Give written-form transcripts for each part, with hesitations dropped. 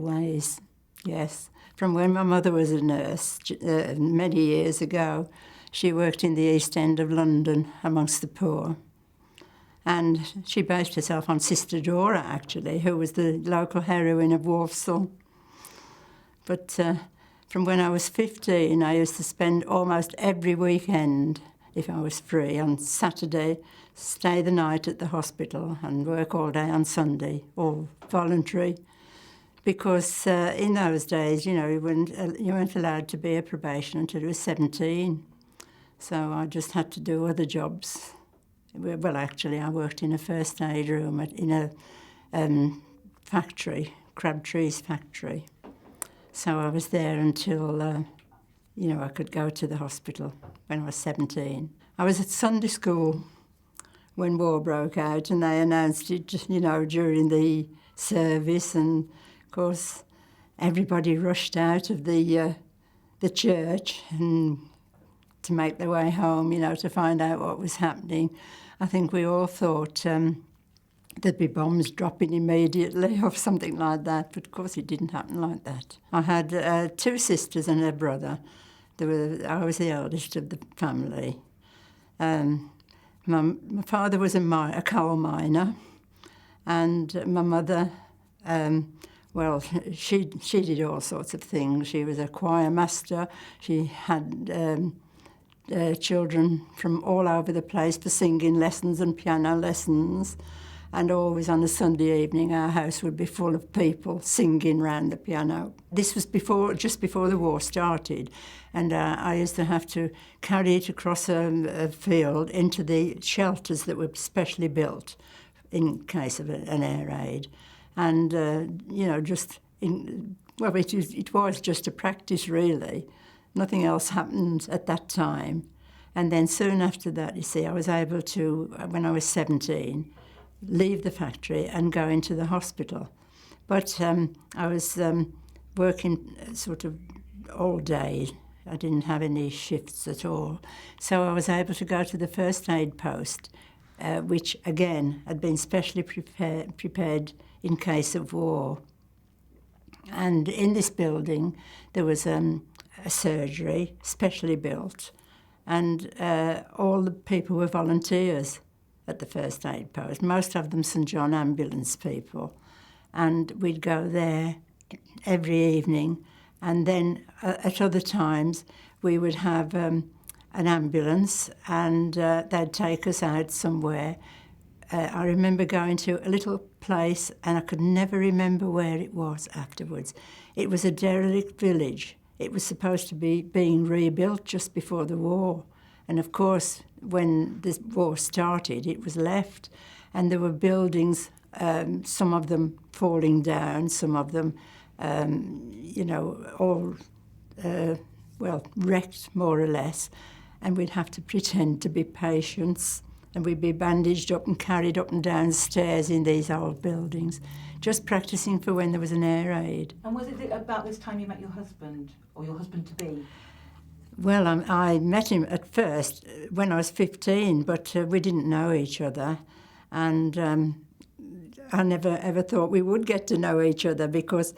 always, yes. From when my mother was a nurse many years ago, she worked in the East End of London amongst the poor. And she based herself on Sister Dora, actually, who was the local heroine of Walsall. But from when I was 15, I used to spend almost every weekend, if I was free, on Saturday, stay the night at the hospital and work all day on Sunday, all voluntary. Because in those days, you weren't allowed to be a probation until you were 17. So I just had to do other jobs. Well, actually, I worked in a first aid room in a factory, Crabtree's factory. So I was there until, I could go to the hospital when I was 17. I was at Sunday school when war broke out, and they announced it, during the service. And, of course, everybody rushed out of the church and to make their way home, to find out what was happening. I think we all thought there'd be bombs dropping immediately or something like that, but of course it didn't happen like that. I had 2 sisters and a brother. I was the eldest of the family. My father was a coal miner, and my mother, she did all sorts of things. She was a choir master. She had children from all over the place for singing lessons and piano lessons. And always on a Sunday evening, our house would be full of people singing round the piano. This was just before the war started, and I used to have to carry it across a field into the shelters that were specially built in case of an air raid. And, it was just a practice, really. Nothing else happened at that time. And then soon after that, you see, I was able to, when I was 17, leave the factory and go into the hospital. But I was working sort of all day. I didn't have any shifts at all. So I was able to go to the first aid post, which, again, had been specially prepared in case of war. And in this building, there was a surgery, specially built, and all the people were volunteers at the first aid post, most of them St John ambulance people. And we'd go there every evening, and then at other times we would have an ambulance, and they'd take us out somewhere. I remember going to a little place, and I could never remember where it was afterwards. It was a derelict village. It was supposed to be being rebuilt just before the war. And of course, when the war started, it was left. And there were buildings, some of them falling down, some of them, all, wrecked more or less. And we'd have to pretend to be patients. And we'd be bandaged up and carried up and down stairs in these old buildings, just practising for when there was an air raid. And was it about this time you met your husband, or your husband-to-be? Well, I met him at first when I was 15, but we didn't know each other. And I never ever thought we would get to know each other, because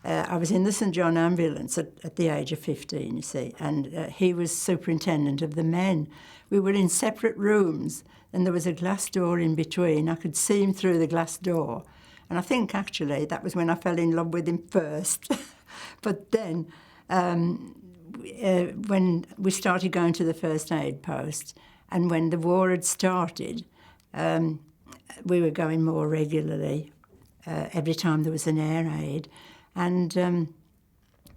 I was in the St John ambulance at the age of 15, you see, and he was superintendent of the men. We were in separate rooms, and there was a glass door in between. I could see him through the glass door. And I think, actually, that was when I fell in love with him first. But then, when we started going to the first aid post, and when the war had started, we were going more regularly every time there was an air raid. And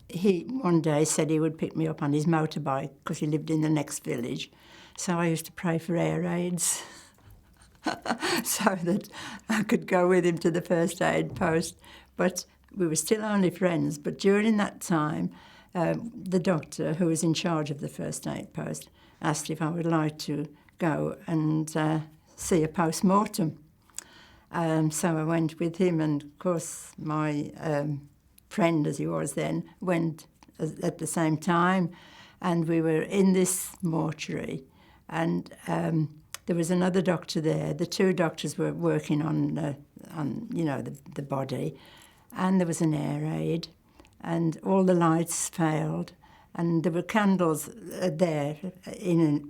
he one day said he would pick me up on his motorbike because he lived in the next village. So I used to pray for air raids so that I could go with him to the first aid post. But we were still only friends. But during that time, the doctor who was in charge of the first aid post asked if I would like to go and see a post-mortem. So I went with him, and of course my friend, as he was then, went at the same time, and we were in this mortuary, and there was another doctor there. The two doctors were working on the body, and there was an air raid, and all the lights failed, and there were candles there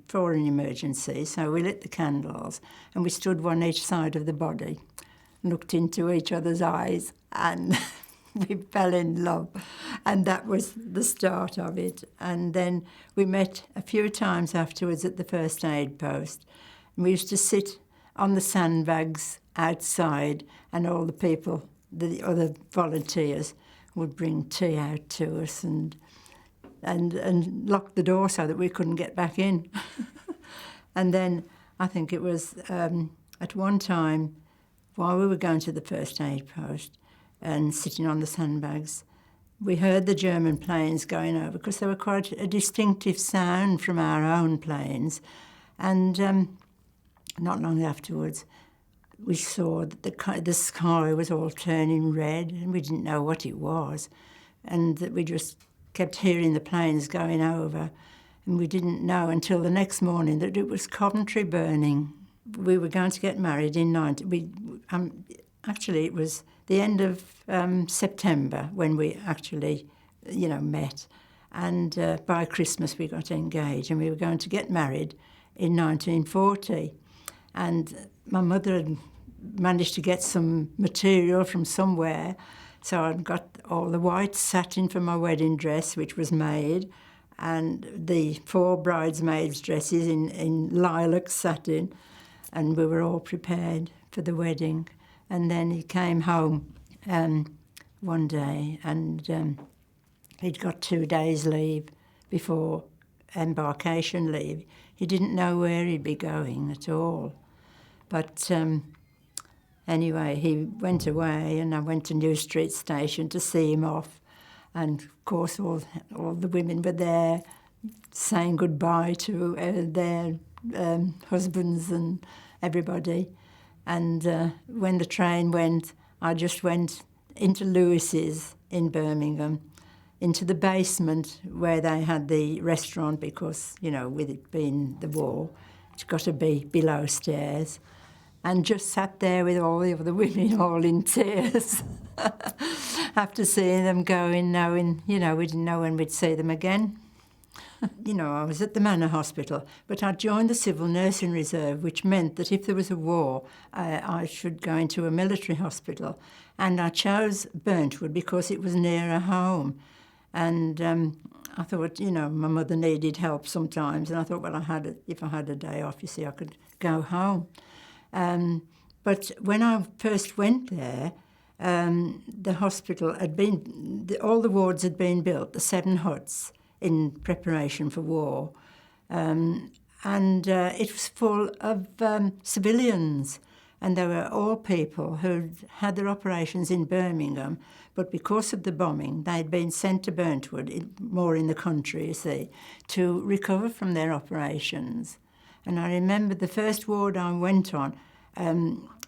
for an emergency, so we lit the candles, and we stood one each side of the body, looked into each other's eyes, and we fell in love, and that was the start of it. And then we met a few times afterwards at the first aid post, and we used to sit on the sandbags outside, and all the people, the other volunteers, would bring tea out to us and lock the door so that we couldn't get back in. And then I think it was at one time, while we were going to the first aid post and sitting on the sandbags, we heard the German planes going over, because they were quite a distinctive sound from our own planes. And not long afterwards, we saw that the sky was all turning red, and we didn't know what it was, and that we just kept hearing the planes going over, and we didn't know until the next morning that it was Coventry burning. We were going to get married in actually it was the end of September when we actually, met, and by Christmas we got engaged, and we were going to get married in 1940. And my mother had managed to get some material from somewhere, so I'd got all the white satin for my wedding dress, which was made, and the 4 bridesmaids' dresses in lilac satin, and we were all prepared for the wedding. And then he came home one day, and he'd got 2 days' leave before embarkation leave. He didn't know where he'd be going at all. But anyway, he went away, and I went to New Street Station to see him off. And, of course, all the women were there saying goodbye to their husbands and everybody. And when the train went, I just went into Lewis's in Birmingham, into the basement where they had the restaurant, because, with it being the war, it's got to be below stairs, and just sat there with all the other women all in tears after seeing them going, knowing, we didn't know when we'd see them again. I was at the Manor Hospital, but I joined the Civil Nursing Reserve, which meant that if there was a war, I should go into a military hospital. And I chose Burntwood because it was nearer home. And I thought, my mother needed help sometimes, and I thought, well, if I had a day off, I could go home. But when I first went there, the hospital had all the wards had been built, the 7 huts, in preparation for war. And it was full of civilians, and they were all people who had their operations in Birmingham, but because of the bombing, they'd been sent to Burntwood, more in the country, to recover from their operations. And I remember the first ward I went on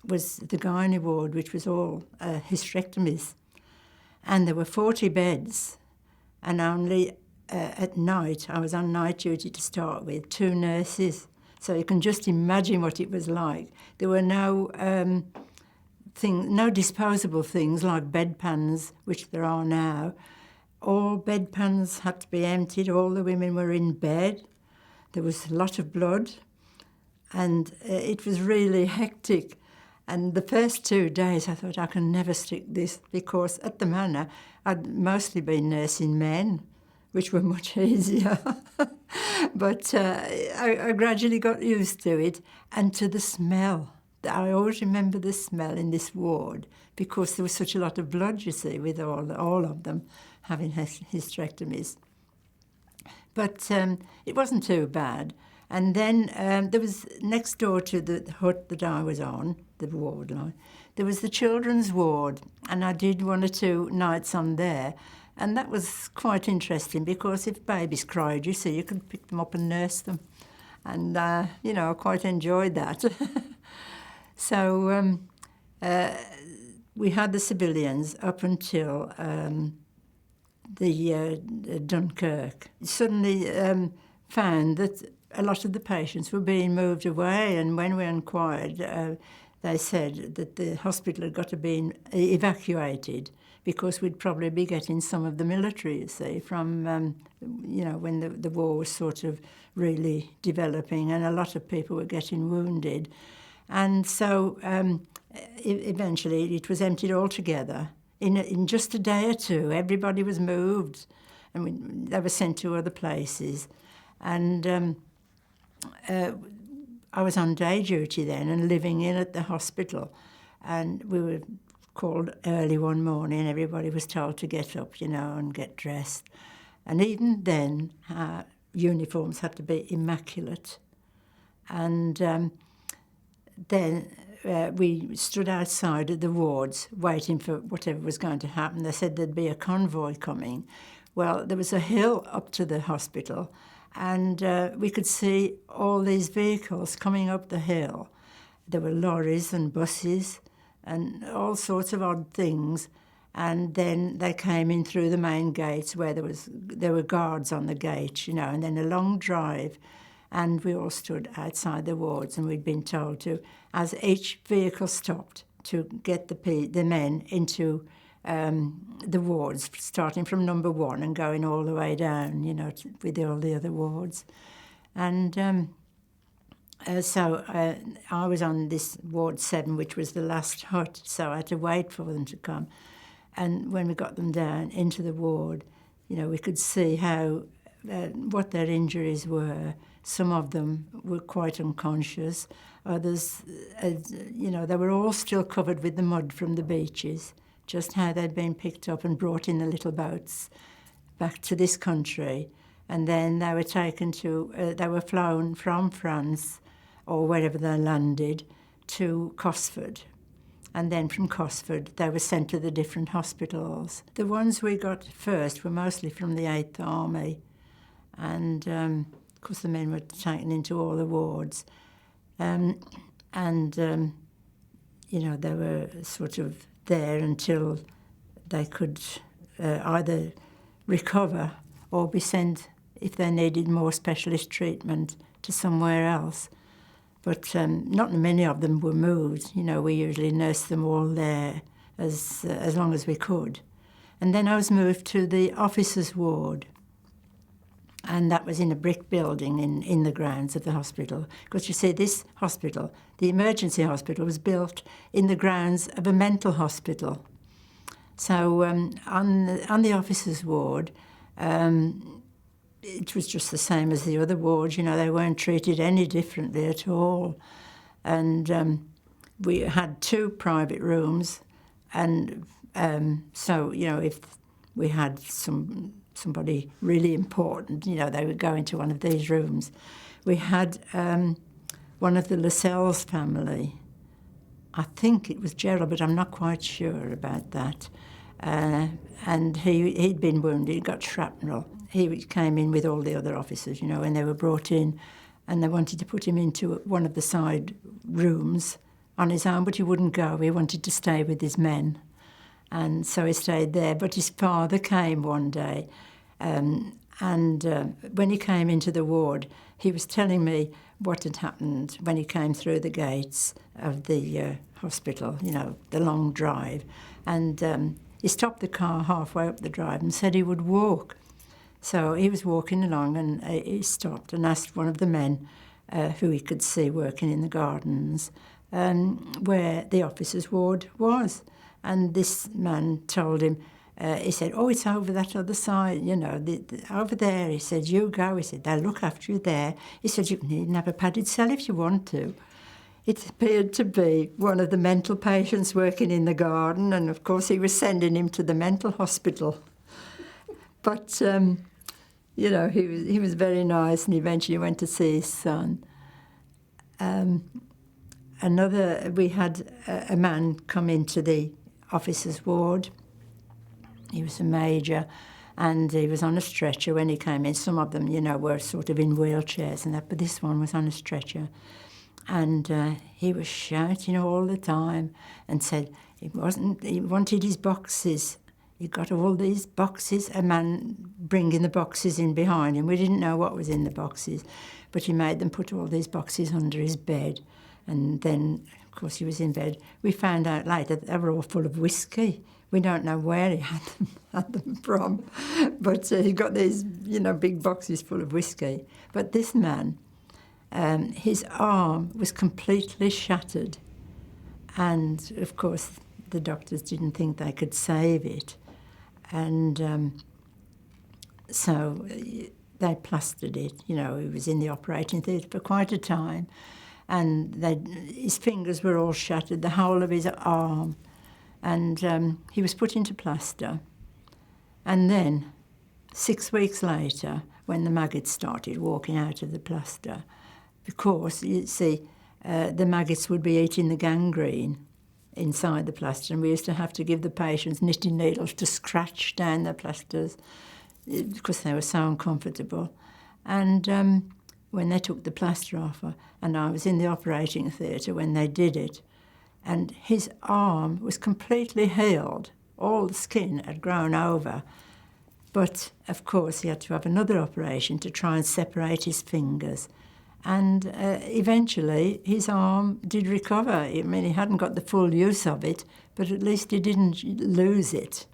was the gynae ward, which was all hysterectomies. And there were 40 beds, and only at night, I was on night duty to start with, 2 nurses. So you can just imagine what it was like. There were no disposable things like bedpans, which there are now. All bedpans had to be emptied. All the women were in bed. There was a lot of blood, and it was really hectic. And the first 2 days I thought, I can never stick this, because at the Manor I'd mostly been nursing men, which were much easier. But I gradually got used to it, and to the smell. I always remember the smell in this ward, because there was such a lot of blood, with all of them having hysterectomies. But it wasn't too bad. And then there was, next door to the hut that I was on, the ward line, there was the children's ward, and I did 1 or 2 nights on there. And that was quite interesting, because if babies cried, you could pick them up and nurse them. And, I quite enjoyed that. So we had the civilians up until the Dunkirk. Suddenly found that a lot of the patients were being moved away, and when we inquired, they said that the hospital had got to be evacuated because we'd probably be getting some of the military, you see, from, when the war was sort of really developing, and a lot of people were getting wounded. And so eventually it was emptied altogether. In just a day or two, everybody was moved, and they were sent to other places. And I was on day duty then and living in at the hospital, and we were called early one morning. Everybody was told to get up, and get dressed. And even then, uniforms had to be immaculate. And then we stood outside of the wards waiting for whatever was going to happen. They said there'd be a convoy coming. Well, there was a hill up to the hospital, and we could see all these vehicles coming up the hill. There were lorries and buses and all sorts of odd things. And then they came in through the main gates where there were guards on the gate, and then a long drive. And we all stood outside the wards, and we'd been told to, as each vehicle stopped, to get the men into the wards, starting from number 1 and going all the way down, with all the other wards. And so I was on this Ward 7, which was the last hut, so I had to wait for them to come. And when we got them down into the ward, we could see how what their injuries were. Some of them were quite unconscious. Others, they were all still covered with the mud from the beaches, just how they'd been picked up and brought in the little boats back to this country. And then they were taken they were flown from France or wherever they landed to Cosford. And then from Cosford, they were sent to the different hospitals. The ones we got first were mostly from the 8th Army. And, of course, the men were taken into all the wards. They were sort of there until they could either recover or be sent, if they needed more specialist treatment, to somewhere else. But not many of them were moved. We usually nursed them all there as long as we could. And then I was moved to the officers' ward. And that was in a brick building in the grounds of the hospital. Because you see, this hospital, the emergency hospital, was built in the grounds of a mental hospital. So on the officers' ward, it was just the same as the other wards. They weren't treated any differently at all. And we had 2 private rooms. And so, if we had somebody really important, they would go into one of these rooms. We had one of the Lascelles family. I think it was Gerald, but I'm not quite sure about that. And he'd been wounded, got shrapnel. He came in with all the other officers, and they were brought in, and they wanted to put him into one of the side rooms on his own, but he wouldn't go. He wanted to stay with his men. And so he stayed there. But his father came one day, and when he came into the ward, he was telling me what had happened when he came through the gates of the hospital, the long drive. And he stopped the car halfway up the drive and said he would walk. So he was walking along, and he stopped and asked one of the men who he could see working in the gardens where the officers' ward was. And this man told him, he said, "Oh, it's over that other side, over there." He said, "You go." He said, "They'll look after you there." He said, "You can even have a padded cell if you want to." It appeared to be one of the mental patients working in the garden, and of course he was sending him to the mental hospital. But, he was very nice, and eventually went to see his son. We had a man come into the officer's ward. He was a major, and he was on a stretcher when he came in. Some of them, were sort of in wheelchairs and that, but this one was on a stretcher. And he was shouting all the time and said he wanted his boxes. He got all these boxes, a man bringing the boxes in behind him. We didn't know what was in the boxes, but he made them put all these boxes under his bed. And then, of course, he was in bed. We found out later that they were all full of whiskey. We don't know where he had them from, but he got these, big boxes full of whiskey. But this man, his arm was completely shattered. And, of course, the doctors didn't think they could save it. And so they plastered it. He was in the operating theatre for quite a time. And his fingers were all shattered, the whole of his arm. And he was put into plaster. And then, 6 weeks later, when the maggots started walking out of the plaster, because, you see, the maggots would be eating the gangrene inside the plaster, and we used to have to give the patients knitting needles to scratch down the plasters because they were so uncomfortable. And when they took the plaster off, and I was in the operating theatre when they did it, and his arm was completely healed. All the skin had grown over. But, of course, he had to have another operation to try and separate his fingers. And eventually his arm did recover. I mean, he hadn't got the full use of it, but at least he didn't lose it.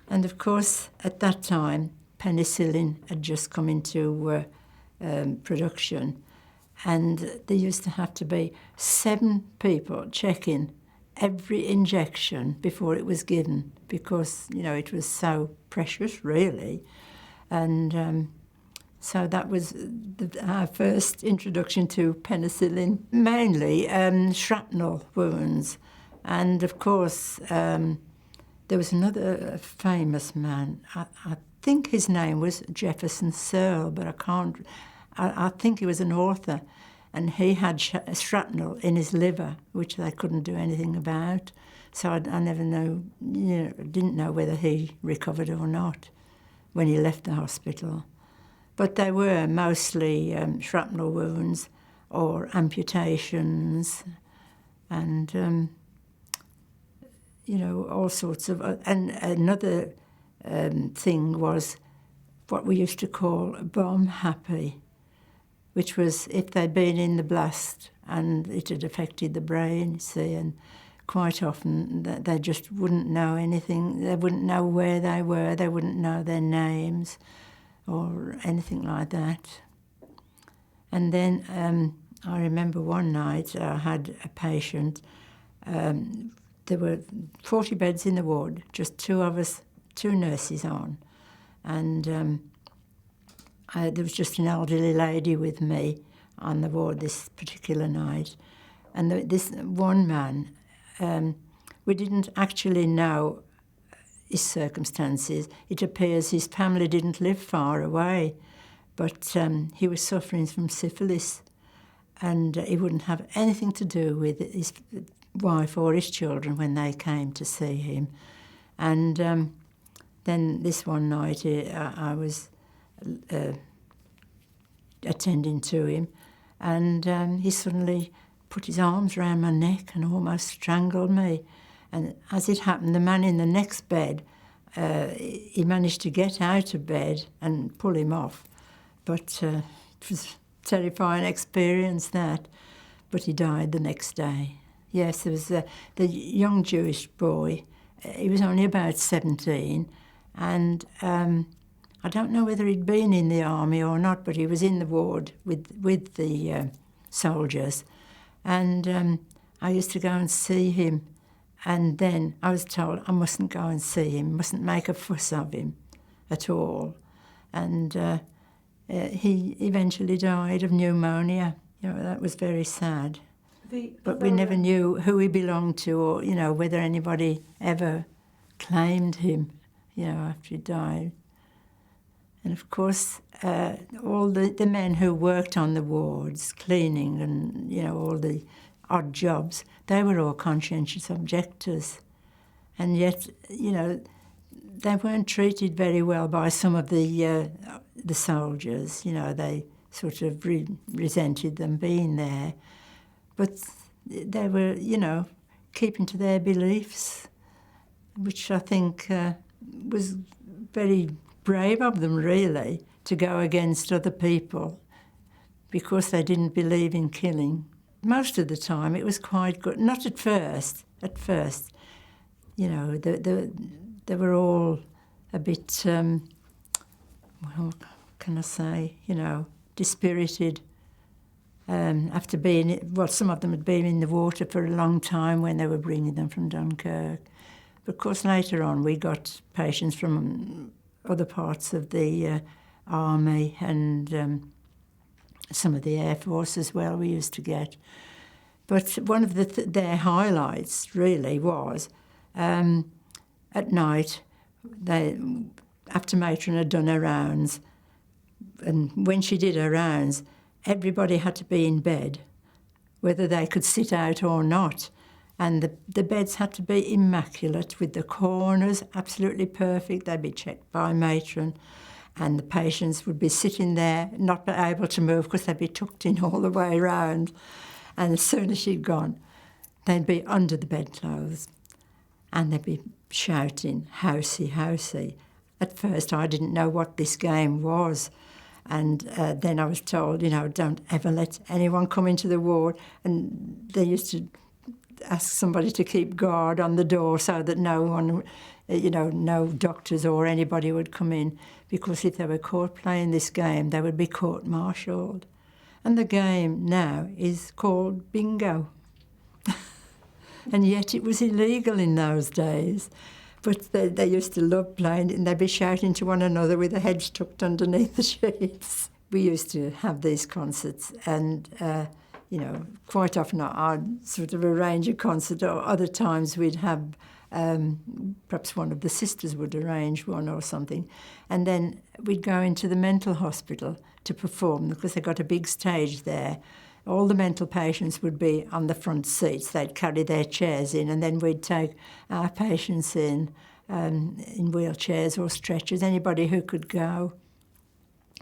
And, of course, at that time, penicillin had just come into production. And there used to have to be 7 people checking every injection before it was given because, it was so precious, really. And so that was our first introduction to penicillin, mainly shrapnel wounds. And, of course, there was another famous man. I think his name was Jefferson Searle, but I think he was an author, and he had shrapnel in his liver, which they couldn't do anything about. So I never didn't know whether he recovered or not when he left the hospital. But they were mostly shrapnel wounds or amputations and, all sorts of... And another thing was what we used to call bomb happy, which was if they'd been in the blast and it had affected the brain, and quite often they just wouldn't know anything. They wouldn't know where they were. They wouldn't know their names or anything like that. And then I remember one night I had a patient. There were 40 beds in the ward, just 2 of us, 2 nurses on. And there was just an elderly lady with me on the ward this particular night. And this one man, we didn't actually know his circumstances. It appears his family didn't live far away, but he was suffering from syphilis, and he wouldn't have anything to do with his wife or his children when they came to see him. And then this one night I was attending to him, and he suddenly put his arms around my neck and almost strangled me. And as it happened, the man in the next bed, he managed to get out of bed and pull him off. But it was a terrifying experience, that. But he died the next day. Yes, there was the young Jewish boy. He was only about 17, and I don't know whether he'd been in the army or not, but he was in the ward with the soldiers. And I used to go and see him, and then I was told I mustn't go and see him, mustn't make a fuss of him at all. And he eventually died of pneumonia. That was very sad. But we never knew who he belonged to, or, whether anybody ever claimed him, after he died. And, of course, all the men who worked on the wards, cleaning and, all the odd jobs, they were all conscientious objectors. And yet, they weren't treated very well by some of the soldiers. They sort of resented them being there. But they were, keeping to their beliefs, which I think was very brave of them, really, to go against other people because they didn't believe in killing. Most of the time it was quite good. Not at first. At first you know, they were all a bit, well, what can I say, you know, dispirited. After being, well, some of them had been in the water for a long time when they were bringing them from Dunkirk. But of course, later on, we got patients from other parts of the army and some of the Air Force as well we used to get. But one of their highlights really was at night, after Matron had done her rounds, and when she did her rounds, everybody had to be in bed, whether they could sit out or not. And the beds had to be immaculate, with the corners absolutely perfect. They'd be checked by Matron, and the patients would be sitting there, not able to move because they'd be tucked in all the way around. And as soon as she'd gone, they'd be under the bedclothes, and they'd be shouting, "Housey, housey." At first, I didn't know what this game was. And then I was told, you know, don't ever let anyone come into the ward. And they used to ask somebody to keep guard on the door so that no one, you know, no doctors or anybody would come in, because if they were caught playing this game, they would be court-martialed. And the game now is called bingo. And yet it was illegal in those days. But they used to love playing it, and they'd be shouting to one another with their heads tucked underneath the sheets. We used to have these concerts, and, you know, quite often I'd sort of arrange a concert, or other times we'd have, perhaps one of the sisters would arrange one or something. And then we'd go into the mental hospital to perform, because they got a big stage there. All the mental patients would be on the front seats. They'd carry their chairs in, and then we'd take our patients in wheelchairs or stretchers, anybody who could go.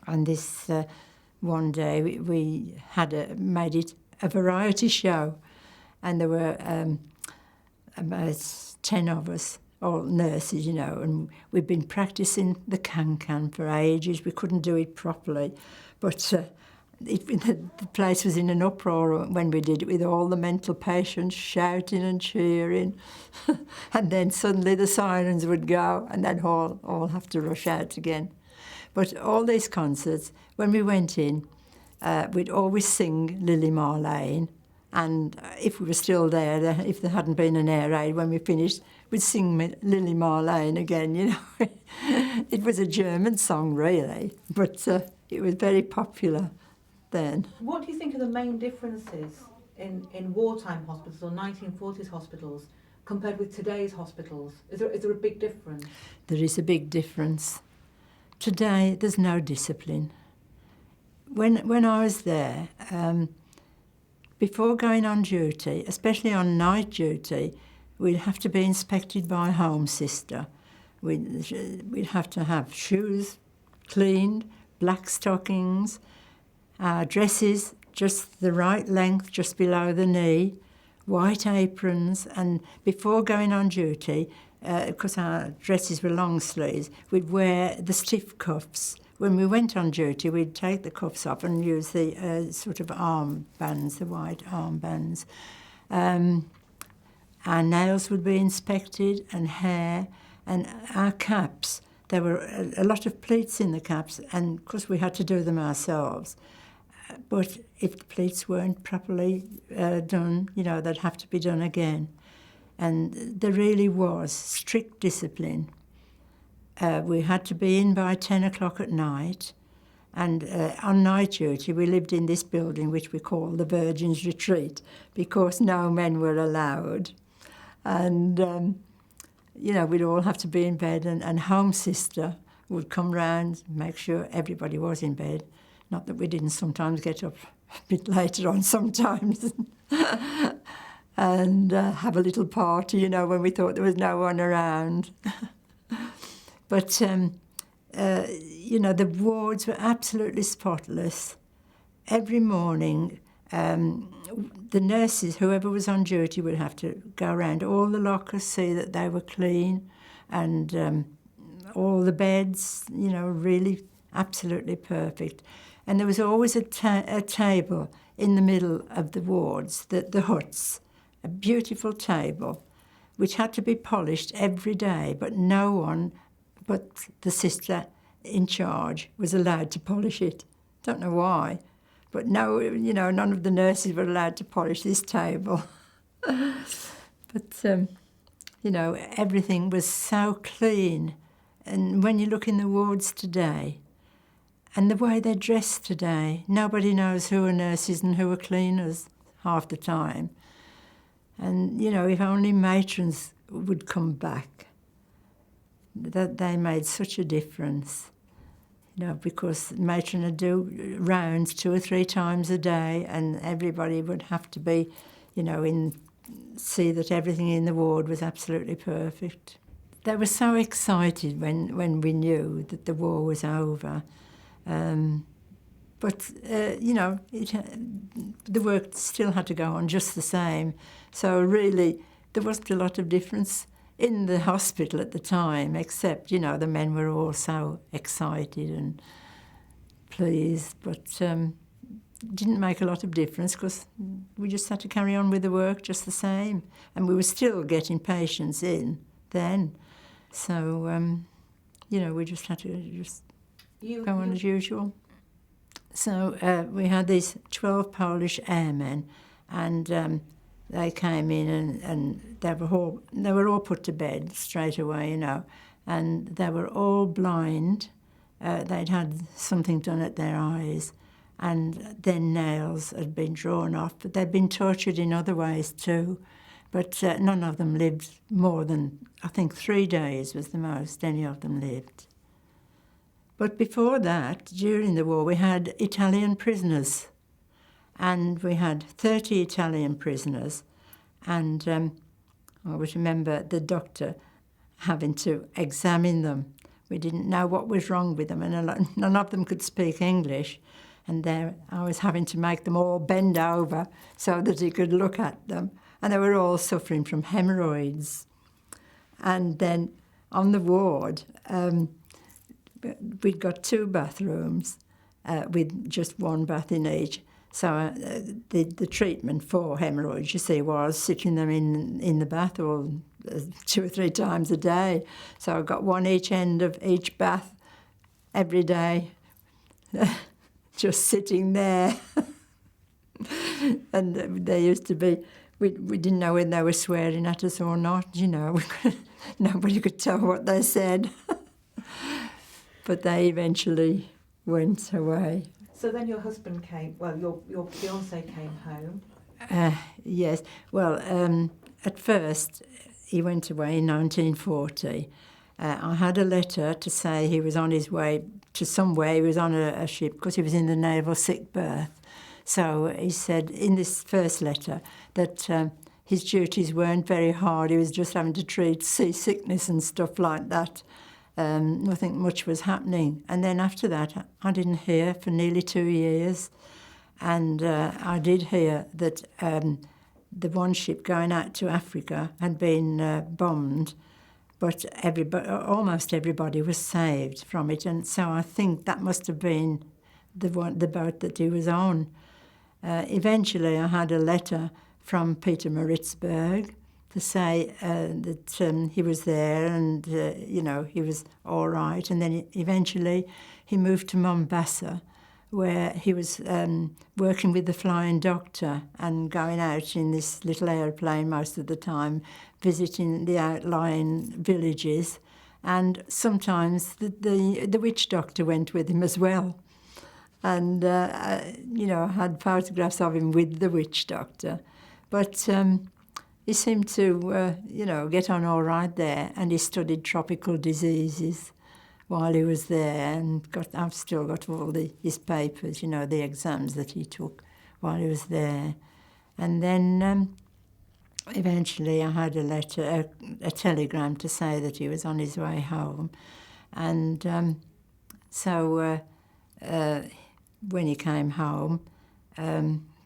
And this one day we had made it a variety show, and there were about 10 of us, all nurses, you know, and we'd been practising the can-can for ages. We couldn't do it properly, but the place was in an uproar when we did it, with all the mental patients shouting and cheering. And then suddenly the sirens would go, and then all have to rush out again. But all these concerts, when we went in, we'd always sing Lily Marlene. And if we were still there, if there hadn't been an air raid, when we finished, we'd sing Lily Marlene again, you know. It was a German song, really, but it was very popular then. What do you think are the main differences in wartime hospitals or 1940s hospitals compared with today's hospitals? Is there a big difference? There is a big difference. Today, there's no discipline. When I was there, before going on duty, especially on night duty, we'd have to be inspected by a home sister. We'd have to have shoes cleaned, black stockings, dresses just the right length, just below the knee, white aprons, and before going on duty, because our dresses were long sleeves, we'd wear the stiff cuffs. When we went on duty, we'd take the cuffs off and use the sort of armbands, the white armbands. Our nails would be inspected, and hair, and our caps. There were a lot of pleats in the caps, and of course we had to do them ourselves. But if the pleats weren't properly done, you know, they'd have to be done again. And there really was strict discipline. We had to be in by 10 o'clock at night. And on night duty, we lived in this building, which we call the Virgin's Retreat, because no men were allowed. And, you know, we'd all have to be in bed, and Home Sister would come round, make sure everybody was in bed. Not that we didn't sometimes get up a bit later on sometimes and have a little party, you know, when we thought there was no one around. But, you know, the wards were absolutely spotless. Every morning, the nurses, whoever was on duty, would have to go around all the lockers, see that they were clean, and all the beds, you know, really absolutely perfect. And there was always a table in the middle of the wards, the huts, a beautiful table which had to be polished every day, but no one but the sister in charge was allowed to polish it. Don't know why, but no, none of the nurses were allowed to polish this table. But, everything was so clean. And when you look in the wards today, and the way they're dressed today, nobody knows who are nurses and who are cleaners half the time. And, if only matrons would come back, that they made such a difference. Because matron would do rounds 2 or 3 times a day, and everybody would have to be, see that everything in the ward was absolutely perfect. They were so excited when we knew that the war was over. But the work still had to go on just the same. So really, there wasn't a lot of difference in the hospital at the time, except, the men were all so excited and pleased. But didn't make a lot of difference because we just had to carry on with the work just the same. And we were still getting patients in then. So, we just had to go on as usual. So we had these 12 Polish airmen, and they came in and they were all put to bed straight away, and they were all blind. They'd had something done at their eyes, and their nails had been drawn off, but they'd been tortured in other ways too. But none of them lived more than, I think, 3 days was the most any of them lived. But before that, during the war, we had Italian prisoners. And we had 30 Italian prisoners. And I always remember the doctor having to examine them. We didn't know what was wrong with them, and none of them could speak English. And I was having to make them all bend over so that he could look at them. And they were all suffering from hemorrhoids. And then on the ward, we'd got 2 bathrooms with just 1 bath in each. So the treatment for hemorrhoids, you see, was sitting them in the bath all 2 or 3 times a day. So I got 1 each end of each bath every day, just sitting there. And they used to be, we didn't know whether they were swearing at us or not, nobody could tell what they said. But they eventually went away. So then your husband came, your fiancé came home? Yes. Well, at first he went away in 1940. I had a letter to say he was on his way to somewhere. He was on a ship because he was in the naval sick berth. So he said in this first letter that his duties weren't very hard. He was just having to treat seasickness and stuff like that. Nothing much was happening. And then after that, I didn't hear for nearly 2 years. And I did hear that the one ship going out to Africa had been bombed, but almost everybody was saved from it. And so I think that must have been the boat that he was on. Eventually, I had a letter from Peter Maritzburg to say that he was there and, he was all right. And then eventually he moved to Mombasa, where he was working with the flying doctor and going out in this little aeroplane most of the time, visiting the outlying villages. And sometimes the witch doctor went with him as well. And, I had photographs of him with the witch doctor. But he seemed to, get on all right there, and he studied tropical diseases while he was there, and I've still got all his papers, the exams that he took while he was there. And then eventually I had a letter, a telegram to say that he was on his way home. And so when he came home,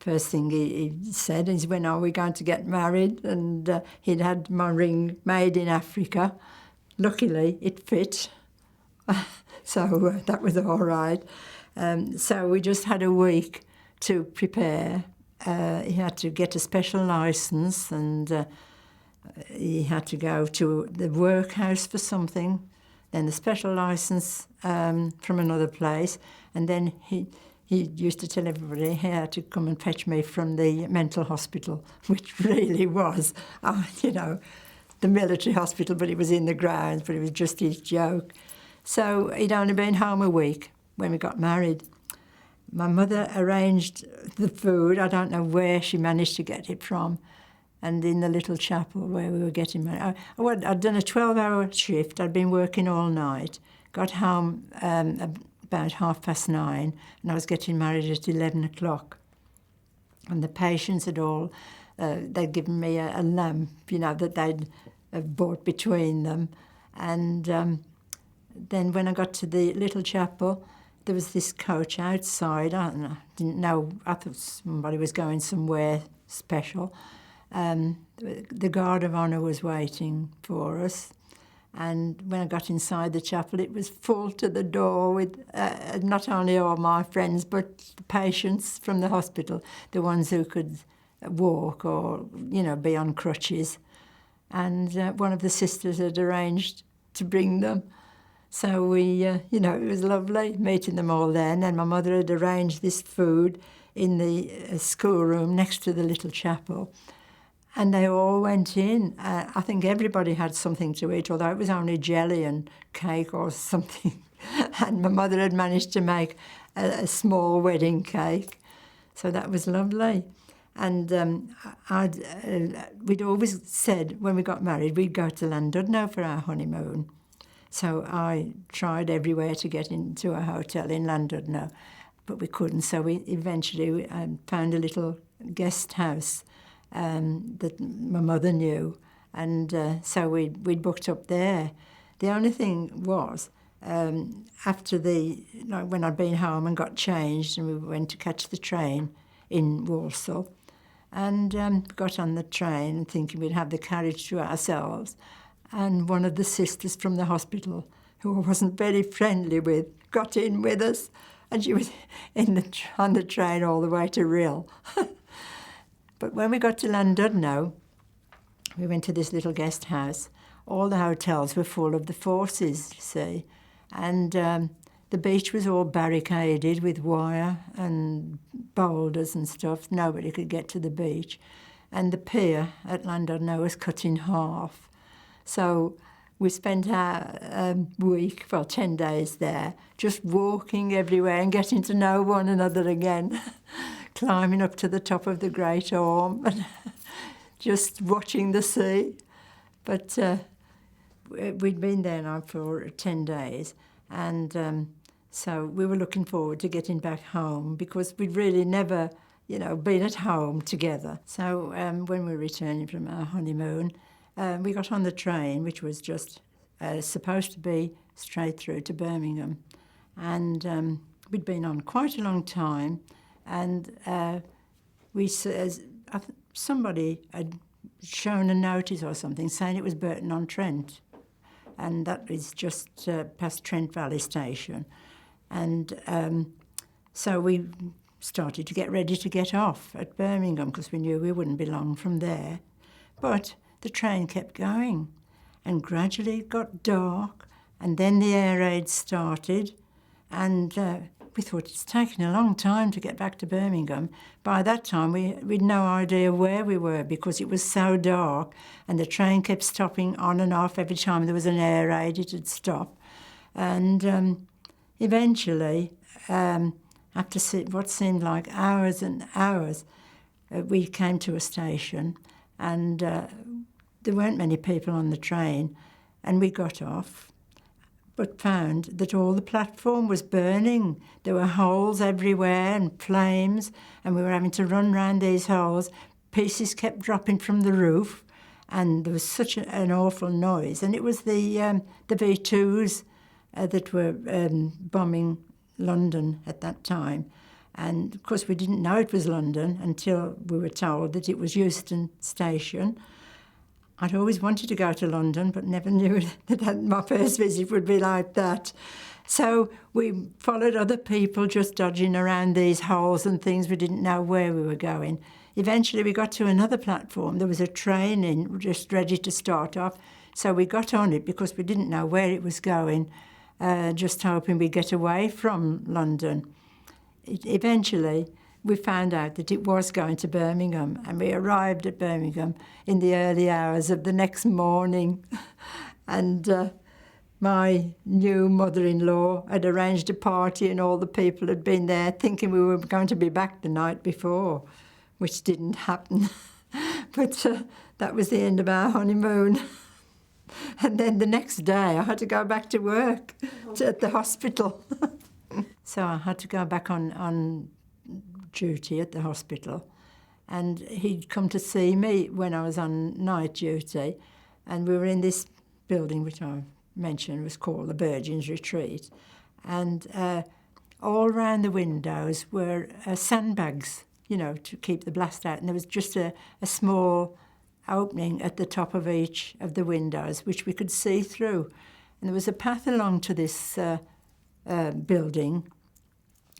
first thing he said is, when are we going to get married? And he'd had my ring made in Africa. Luckily, it fit. So that was all right. So we just had a week to prepare. He had to get a special licence, and he had to go to the workhouse for something, then the special licence from another place, and then he used to tell everybody he had to come and fetch me from the mental hospital, which really was, the military hospital, but it was in the grounds, but it was just his joke. So he'd only been home a week when we got married. My mother arranged the food. I don't know where she managed to get it from. And in the little chapel where we were getting married. I'd done a 12-hour shift. I'd been working all night. Got home about 9:30, and I was getting married at 11 o'clock. And the patients had all, they'd given me a lamp, that they'd bought between them. And then when I got to the little chapel, there was this coach outside. I didn't know, I thought somebody was going somewhere special. The guard of honour was waiting for us. And when I got inside the chapel, it was full to the door with not only all my friends, but the patients from the hospital, the ones who could walk or, be on crutches. And one of the sisters had arranged to bring them. So we, it was lovely meeting them all then. And my mother had arranged this food in the schoolroom next to the little chapel. And they all went in. I think everybody had something to eat, although it was only jelly and cake or something. And my mother had managed to make a small wedding cake. So that was lovely. And we'd always said when we got married, we'd go to Llandudno for our honeymoon. So I tried everywhere to get into a hotel in Llandudno, but we couldn't. So we eventually found a little guest house that my mother knew, and so we'd booked up there. The only thing was, after when I'd been home and got changed, and we went to catch the train in Walsall, and got on the train thinking we'd have the carriage to ourselves, and one of the sisters from the hospital, who I wasn't very friendly with, got in with us, and she was on the train all the way to Rhyl. But when we got to Llandudno, we went to this little guest house. All the hotels were full of the forces, you see, and the beach was all barricaded with wire and boulders and stuff. Nobody could get to the beach. And the pier at Llandudno was cut in half. So we spent our week, 10 days there, just walking everywhere and getting to know one another again. Climbing up to the top of the Great Orme and just watching the sea. But we'd been there now for 10 days, and so we were looking forward to getting back home because we'd really never, been at home together. So when we were returning from our honeymoon, we got on the train, which was just supposed to be straight through to Birmingham. And we'd been on quite a long time. And somebody had shown a notice or something saying it was Burton-on-Trent, and that is just past Trent Valley Station. And so we started to get ready to get off at Birmingham because we knew we wouldn't be long from there. But the train kept going, and gradually it got dark, and then the air raid started, and we thought it's taken a long time to get back to Birmingham. By that time, we'd no idea where we were because it was so dark, and the train kept stopping on and off. Every time there was an air raid, it would stop. And eventually, after what seemed like hours and hours, we came to a station, and there weren't many people on the train, and we got off, but found that all the platform was burning. There were holes everywhere and flames, and we were having to run round these holes. Pieces kept dropping from the roof, and there was such an awful noise. And it was the V2s that were bombing London at that time. And, of course, we didn't know it was London until we were told that it was Euston Station. I'd always wanted to go to London, but never knew that my first visit would be like that. So we followed other people just dodging around these holes and things. We didn't know where we were going. eventually we got to another platform. There was a train in, just ready to start off. So we got on it because we didn't know where it was going, just hoping we'd get away from London. Eventually, we found out that it was going to Birmingham, and we arrived at Birmingham in the early hours of the next morning. And my new mother-in-law had arranged a party, and all the people had been there thinking we were going to be back the night before, which didn't happen. But that was the end of our honeymoon. And then the next day I had to go back to work at the hospital. So I had to go back on duty at the hospital. And he'd come to see me when I was on night duty. And we were in this building, which I mentioned was called the Virgin's Retreat. And all round the windows were sandbags, you know, to keep the blast out. And there was just a small opening at the top of each of the windows, which we could see through. And there was a path along to this building.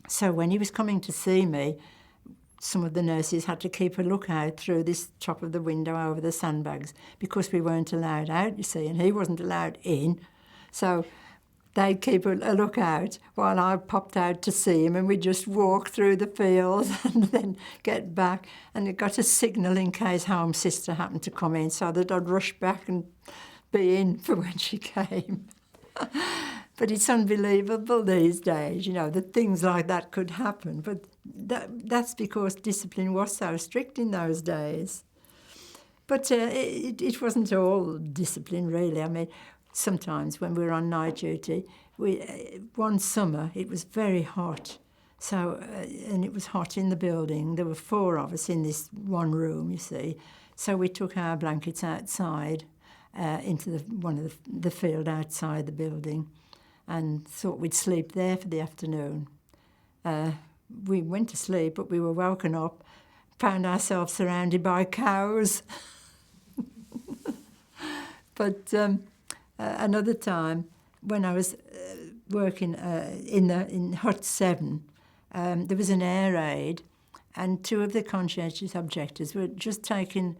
So when he was coming to see me, some of the nurses had to keep a lookout through this top of the window over the sandbags because we weren't allowed out, you see, and he wasn't allowed in. So they'd keep a lookout while I popped out to see him, and we'd just walk through the fields and then get back. And it got a signal in case Home Sister happened to come in, so that I'd rush back and be in for when she came. But it's unbelievable these days, you know, that things like that could happen. But that's because discipline was so strict in those days. But it wasn't all discipline, really. I mean, sometimes when we were on night duty, one summer it was very hot. So, and it was hot in the building. There were 4 of us in this one room, you see. So we took our blankets outside into one of the field outside the building, and thought we'd sleep there for the afternoon. We went to sleep, but we were woken up, found ourselves surrounded by cows. But another time, when I was working in Hut 7, there was an air raid, and 2 of the conscientious objectors were just taking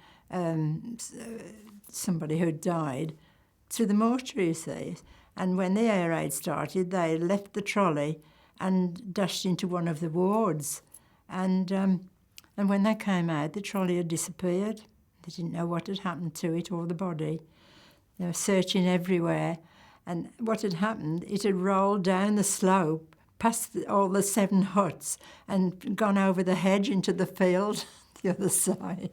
somebody who'd died to the mortuary, you see. And when the air raid started, they left the trolley and dashed into one of the wards. And when they came out, the trolley had disappeared. They didn't know what had happened to it or the body. They were searching everywhere. And what had happened, it had rolled down the slope past all the 7 huts and gone over the hedge into the field the other side.